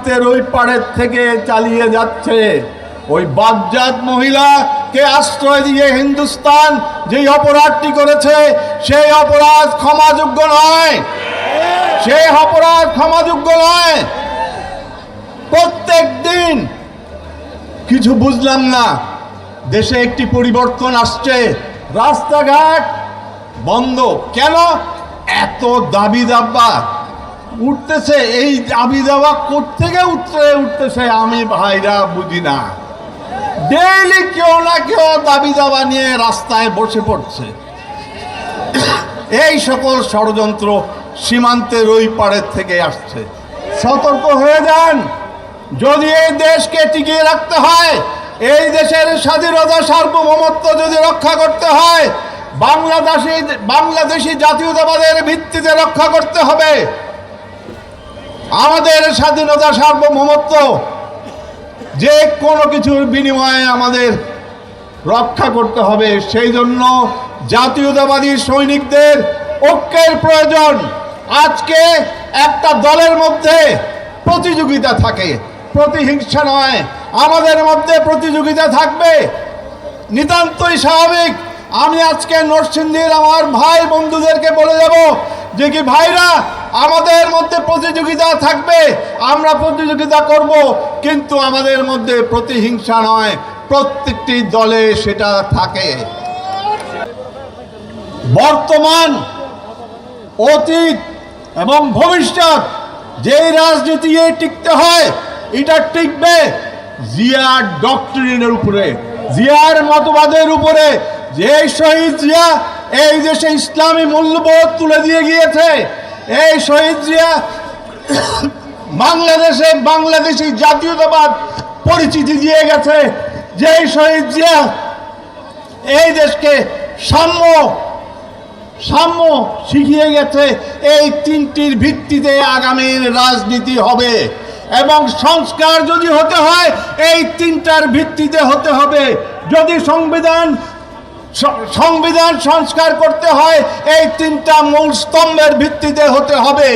সীমান্তের ওই পাড়ের থেকে চালিয়ে যাচ্ছে। ওই বাগজাত মহিলাকে আশ্রয় দিয়ে হিন্দুস্তান যেই অপরাধটি করেছে সেই অপরাধ ক্ষমাযোগ্য নয়, সেই অপরাধ ক্ষমাযোগ্য নয়। প্রত্যেক দিন কিছু বুঝলাম না, দেশে একটি পরিবর্তন আসছে, রাস্তাঘাট বন্ধ কেন? এত দাবি দাবা উঠতেছে, এই দাবি দাবা কোত্থেকে উঠতেছে আমি ভাইরা বুঝি না। ডেইলি কেউ না কেউ দাবি দাবা নিয়ে রাস্তায় বসে পড়ছে। এই সকল ষড়যন্ত্র সীমান্তের ওই পাড়ের থেকে আসছে। সতর্ক হয়ে যান, যদি এই দেশকে টিকিয়ে রাখতে হয়, এই দেশের স্বাধীনতা সার্বভৌমত্ব যদি রক্ষা করতে হয়, বাংলাদেশি জাতীয়তাবাদের ভিত্তিতে রক্ষা করতে হবে। আমাদের স্বাধীনতা সার্বভৌমত্ব যে কোনো কিছুর বিনিময়ে আমাদের রক্ষা করতে হবে। সেই জন্য জাতীয়তাবাদী সৈনিকদের ঐক্যের প্রয়োজন। আজকে একটা দলের মধ্যে প্রতিযোগিতা থাকে, প্রতিহিংসা নয়, আমাদের মধ্যে প্রতিযোগিতা থাকবে, নিতান্তই স্বাভাবিক। আমি আজকে নরসিংদীর আমার ভাই বন্ধুদেরকে বলে যাব যে কি ভাইরা, আমাদের মধ্যে প্রতিযোগিতা থাকবে, আমরা প্রতিযোগিতা করব, কিন্তু আমাদের মধ্যে প্রতিহিংসা নয়, প্রত্যেকটি দলে সেটা থাকে। বর্তমান, অতীত এবং ভবিষ্যৎ যেই রাজনীতি টিকতে হয়, এটা টিকবে জিয়ার ডক্ট্রিনের উপরে, জিয়ার মতবাদের উপরে। যে শহীদ জিয়া এই দেশে ইসলামী মূল্যবোধ তুলে দিয়ে গিয়েছে, এই শহীদ জিয়া বাংলাদেশি জাতীয়তাবাদ পরিচিতি দিয়ে গেছে, যে শহীদ জিয়া এই দেশকে সাম্য শিখিয়ে গেছে। এই তিনটির ভিত্তিতে আগামীর রাজনীতি হবে, এবং সংস্কার যদি হতে হয় এই তিনটার ভিত্তিতে হতে হবে। যদি সংবিধান সংস্কার করতে হয় এই তিনটা মূল স্তম্ভের ভিত্তিতে হতে হবে।